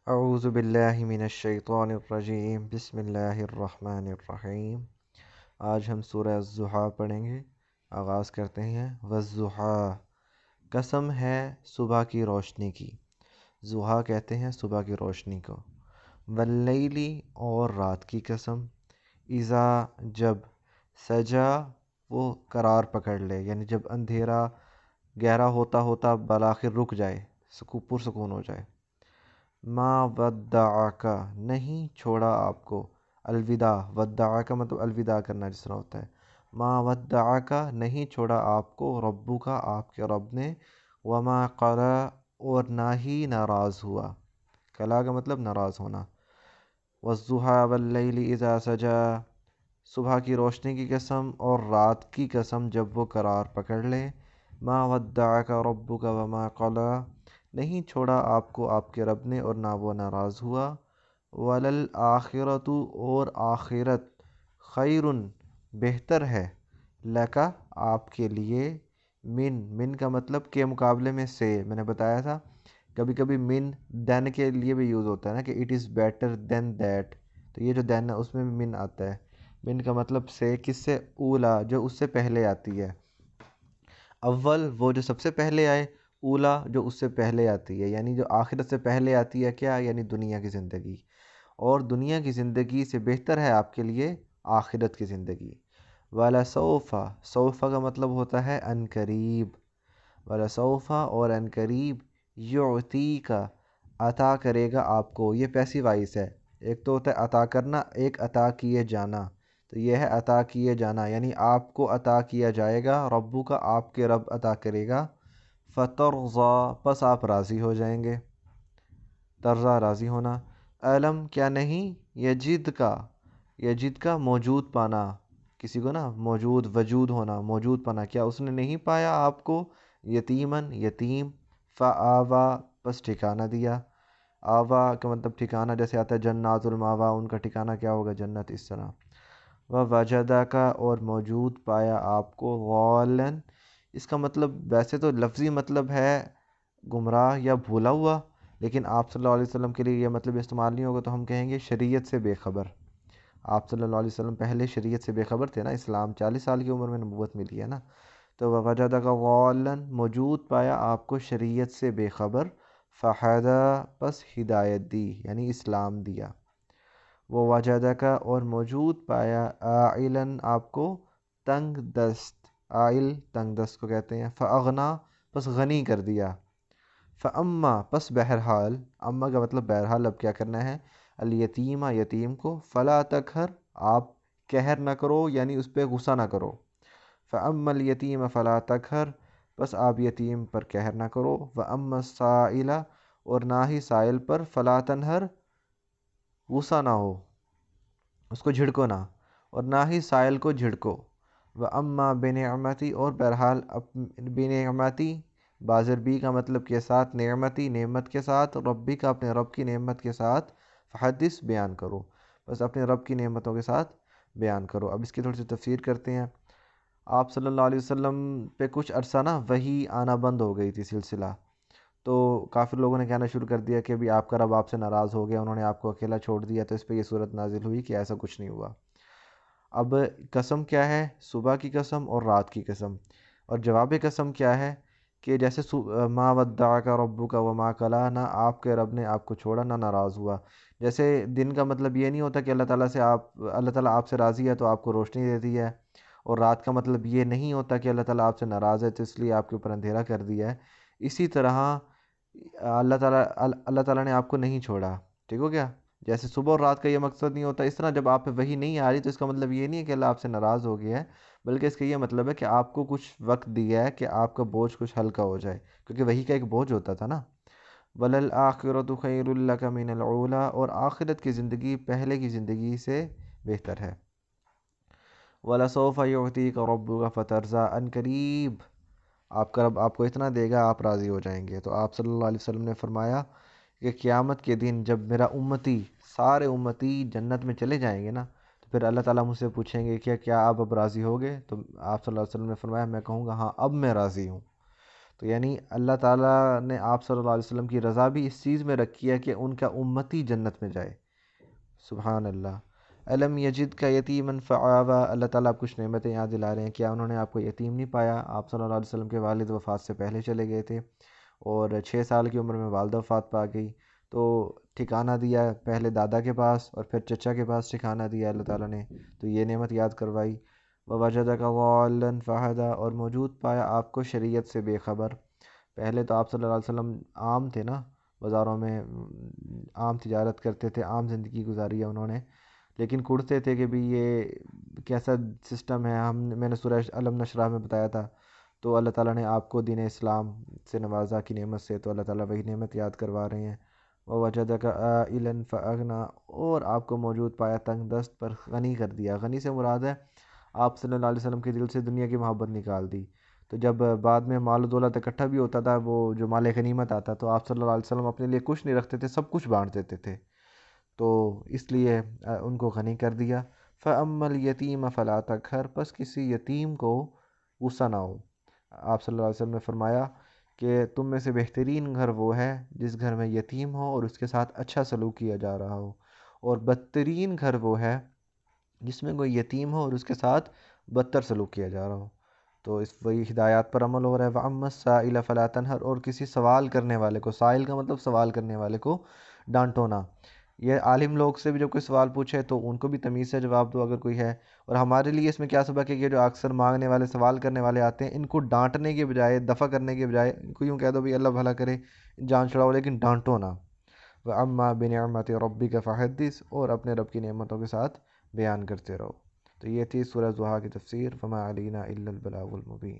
اعوذ باللہ من الشیطان الرجیم بسم اللہ الرحمن الرحیم۔ آج ہم سورہ الضحیٰ پڑھیں گے۔ آغاز کرتے ہیں۔ والضحیٰ، قسم ہے صبح کی روشنی کی۔ ضحیٰ کہتے ہیں صبح کی روشنی کو۔ واللیل، اور رات کی قسم۔ اذا، جب۔ سجا، وہ قرار پکڑ لے، یعنی جب اندھیرا گہرا ہوتا ہوتا بالآخر رک جائے، پرسکون ہو جائے۔ ما ودعک، نہیں چھوڑا آپ کو۔ الوداع، ودع کا مطلب الوداع کرنا جس طرح ہوتا ہے۔ ما ودعک، نہیں چھوڑا آپ کو، ربک، آپ کے رب نے۔ وما قلی، اور نہ ہی ناراض ہوا۔ قلی کا مطلب ناراض ہونا۔ والضحیٰ واللیل اذا سجا، صبح کی روشنی کی قسم اور رات کی قسم جب وہ قرار پکڑ لے۔ ما ودعک ربک وما قلی، نہیں چھوڑا آپ کو آپ کے رب نے اور نہ وہ ناراض ہوا۔ وللآخرۃ، اور آخرت، خیر، بہتر ہے، لکا، آپ کے لیے، من کا مطلب کے مقابلے میں سے۔ میں نے بتایا تھا کبھی کبھی من دین کے لیے بھی یوز ہوتا ہے نا، کہ it is better than that, تو یہ جو دین ہے اس میں بھی من آتا ہے۔ من کا مطلب سے، کس سے؟ اولا، جو اس سے پہلے آتی ہے۔ اول، وہ جو سب سے پہلے آئے۔ اولا، جو اس سے پہلے آتی ہے، یعنی جو آخرت سے پہلے آتی ہے، کیا؟ یعنی دنیا کی زندگی۔ اور دنیا کی زندگی سے بہتر ہے آپ کے لیے آخرت کی زندگی۔ وَلَسَوْفَ، سوف کا مطلب ہوتا ہے ان قریب۔ وَلَسَوْفَ، اور ان قریب، یعطیک، عطا کرے گا آپ کو۔ یہ پیسیو وائس ہے، ایک تو ہوتا ہے عطا کرنا، ایک عطا کیے جانا، تو یہ ہے عطا کیے جانا، یعنی آپ کو عطا کیا جائے گا، ربو کا، آپ کے رب عطا کرے گا۔ فترضا، پس آپ راضی ہو جائیں گے۔ ترضا، راضی ہونا۔ علم، کیا نہیں؟ یجد کا موجود پانا، کسی کو نا موجود، وجود ہونا، موجود پانا، کیا اس نے نہیں پایا آپ کو یتیمن، یتیم؟ فآوا، پس ٹھکانہ دیا۔ آوا کا مطلب ٹھکانہ، جیسے آتا ہے جنات الماوا، ان کا ٹھکانہ کیا ہوگا؟ جنت، اس طرح۔ وَوَجَدَکَ، اور موجود پایا آپ کو، غالن، اس کا مطلب ویسے تو لفظی مطلب ہے گمراہ یا بھولا ہوا، لیکن آپ صلی اللہ علیہ وسلم کے لیے یہ مطلب استعمال نہیں ہوگا، تو ہم کہیں گے شریعت سے بے خبر۔ آپ صلی اللہ علیہ وسلم پہلے شریعت سے بے خبر تھے نا، اسلام 40 سال کی عمر میں نبوت ملی ہے نا، تو وَوَجَدَکَ غالن، موجود پایا آپ کو شریعت سے بے خبر۔ فَہَدَى، پس ہدایت دی، یعنی اسلام دیا۔ وہ وجدک، اور موجود پایا، عائلاً، آپ کو تنگ دست، عائل تنگ دست کو کہتے ہیں۔ فاغنا، پس غنی کر دیا۔ فاما، پس بہرحال، اما کا مطلب بہرحال، اب کیا کرنا ہے؟ الیتیمہ، یتیم کو، فلا تقہر، آپ قہر نہ کرو، یعنی اس پہ غصہ نہ کرو۔ فاما الیتیم فلا تقہر، پس آپ یتیم پر قہر نہ کرو۔ واما السائل، اور نہ ہی سائل پر، فلا تنہر، غصہ نہ ہو، اس کو جھڑکو نہ، اور نہ ہی سائل کو جھڑکو۔ وَأَمَّا بِنِعْمَتِي، اور بہرحال بِنِعْمَتِي، بازر بی کا مطلب کے ساتھ، نعمتی، نعمت کے ساتھ، ربی کا، اپنے رب کی نعمت کے ساتھ، فحدث، بیان کرو، بس اپنے رب کی نعمتوں کے ساتھ بیان کرو۔ اب اس کی تھوڑی سی تفسیر کرتے ہیں۔ آپ صلی اللہ علیہ وسلم پہ کچھ عرصہ نا وحی آنا بند ہو گئی تھی، سلسلہ، تو کافر لوگوں نے کہنا شروع کر دیا کہ بھی آپ کا رب آپ سے ناراض ہو گیا، انہوں نے آپ کو اکیلا چھوڑ دیا، تو اس پہ یہ صورت نازل ہوئی کہ ایسا کچھ نہیں ہوا۔ اب قسم کیا ہے؟ صبح کی قسم اور رات کی قسم۔ اور جواب قسم کیا ہے؟ کہ جیسے ما ودعک ربک وما قلی، نہ آپ کے رب نے آپ کو چھوڑا، نہ ناراض ہوا۔ جیسے دن کا مطلب یہ نہیں ہوتا کہ اللہ تعالیٰ آپ سے راضی ہے تو آپ کو روشنی دیتی ہے، اور رات کا مطلب یہ نہیں ہوتا کہ اللہ تعالیٰ آپ سے ناراض ہے تو اس لیے آپ کے اوپر اندھیرا کر دیا ہے۔ اسی طرح اللہ تعالیٰ نے آپ کو نہیں چھوڑا، ٹھیک ہو گیا؟ جیسے صبح اور رات کا یہ مقصد نہیں ہوتا، اس طرح جب آپ پہ وحی نہیں آ رہی تو اس کا مطلب یہ نہیں ہے کہ اللہ آپ سے ناراض ہو گیا ہے، بلکہ اس کا یہ مطلب ہے کہ آپ کو کچھ وقت دیا ہے کہ آپ کا بوجھ کچھ ہلکا ہو جائے، کیونکہ وحی کا ایک بوجھ ہوتا تھا نا۔ وَلَلْآخِرَةُ خَيْرٌ لَكَ مِنَ الْأُولَىٰ، اور آخرت کی زندگی پہلے کی زندگی سے بہتر ہے۔ وَلَسَوْفَ يُعْطِيكَ رَبُّكَ فَتَرْضَىٰ، ان قریب آپ کا رب آپ کو اتنا دے گا آپ راضی ہو جائیں گے۔ تو آپ صلی اللہ علیہ وسلم نے فرمایا کہ قیامت کے دن جب میرا امتی، سارے امتی جنت میں چلے جائیں گے نا، تو پھر اللہ تعالیٰ مجھ سے پوچھیں گے کہ کیا آپ اب راضی ہو گئے؟ تو آپ صلی اللہ علیہ وسلم نے فرمایا، میں کہوں گا ہاں اب میں راضی ہوں۔ تو یعنی اللہ تعالیٰ نے آپ صلی اللہ علیہ وسلم کی رضا بھی اس چیز میں رکھی ہے کہ ان کا امتی جنت میں جائے۔ سبحان اللہ۔ علم یجد کا یتیمن فآوا، اللہ تعالیٰ آپ کچھ نعمتیں یاد دلا رہے ہیں، کیا انہوں نے آپ کو یتیم نہیں پایا؟ آپ صلی اللہ علیہ وسلم کے والد وفات سے پہلے چلے گئے تھے اور 6 سال کی عمر میں والدہ وفات پا گئی، تو ٹھکانہ دیا پہلے دادا کے پاس اور پھر چچا کے پاس ٹھکانہ دیا اللہ تعالیٰ نے، تو یہ نعمت یاد کروائی۔ وَوَجَدَكَ ضَالًّا فَهَدَىٰ، اور موجود پایا آپ کو شریعت سے بے خبر۔ پہلے تو آپ صلی اللہ علیہ وسلم عام تھے نا، بازاروں میں عام تجارت کرتے تھے، عام زندگی گزاری ہے انہوں نے، لیکن کڑتے تھے کہ بھی یہ کیسا سسٹم ہے۔ میں نے سورہ علم نشرح میں بتایا تھا، تو اللہ تعالیٰ نے آپ کو دین اسلام سے نوازا کی نعمت سے، تو اللہ تعالیٰ وہی نعمت یاد کروا رہے ہیں۔ وَوَجَدَكَ عَائِلًا فَأَغْنَىٰ، اور آپ کو موجود پایا تنگ دست پر غنی کر دیا۔ غنی سے مراد ہے آپ صلی اللہ علیہ وسلم کے دل سے دنیا کی محبت نکال دی، تو جب بعد میں مال و دولت اکٹھا بھی ہوتا تھا، وہ جو مال غنیمت آتا، تو آپ صلی اللہ علیہ وسلم اپنے لیے کچھ نہیں رکھتے تھے، سب کچھ بانٹ دیتے تھے، تو اس لیے ان کو غنی کر دیا۔ فَأَمَّا الْيَتِيمَ فَلَا تَقْهَرْ، پس کسی یتیم کو غصہ نہ ہو۔ آپ صلی اللہ علیہ وسلم نے فرمایا کہ تم میں سے بہترین گھر وہ ہے جس گھر میں یتیم ہو اور اس کے ساتھ اچھا سلوک کیا جا رہا ہو، اور بدترین گھر وہ ہے جس میں کوئی یتیم ہو اور اس کے ساتھ بدتر سلوک کیا جا رہا ہو۔ تو اس وہی ہدایات پر عمل ہو رہا ہے۔ وَأَمَّا السَّائِلَ فَلَا تَنْهَرْ، اور کسی سوال کرنے والے کو، سائل کا مطلب سوال کرنے والے کو ڈانٹو نہ۔ یہ عالم لوگ سے بھی جب کوئی سوال پوچھے تو ان کو بھی تمیز سے جواب دو اگر کوئی ہے۔ اور ہمارے لیے اس میں کیا سبق ہے کہ جو اکثر مانگنے والے، سوال کرنے والے آتے ہیں، ان کو ڈانٹنے کے بجائے، دفع کرنے کے بجائے، ان کو یوں کہہ دو بھی اللہ بھلا کرے، جان چھڑاؤ، لیکن ڈانٹو نہ۔ وَأَمَّا بِنِعْمَةِ رَبِّكَ فَحَدِّثْ، اور اپنے رب کی نعمتوں کے ساتھ بیان کرتے رہو۔ تو یہ تھی سورہ ضحیٰ کی تفسیر۔ فَمَا عَلَيْنَا إِلَّا الْبَلَاغُ الْمُبِينُ۔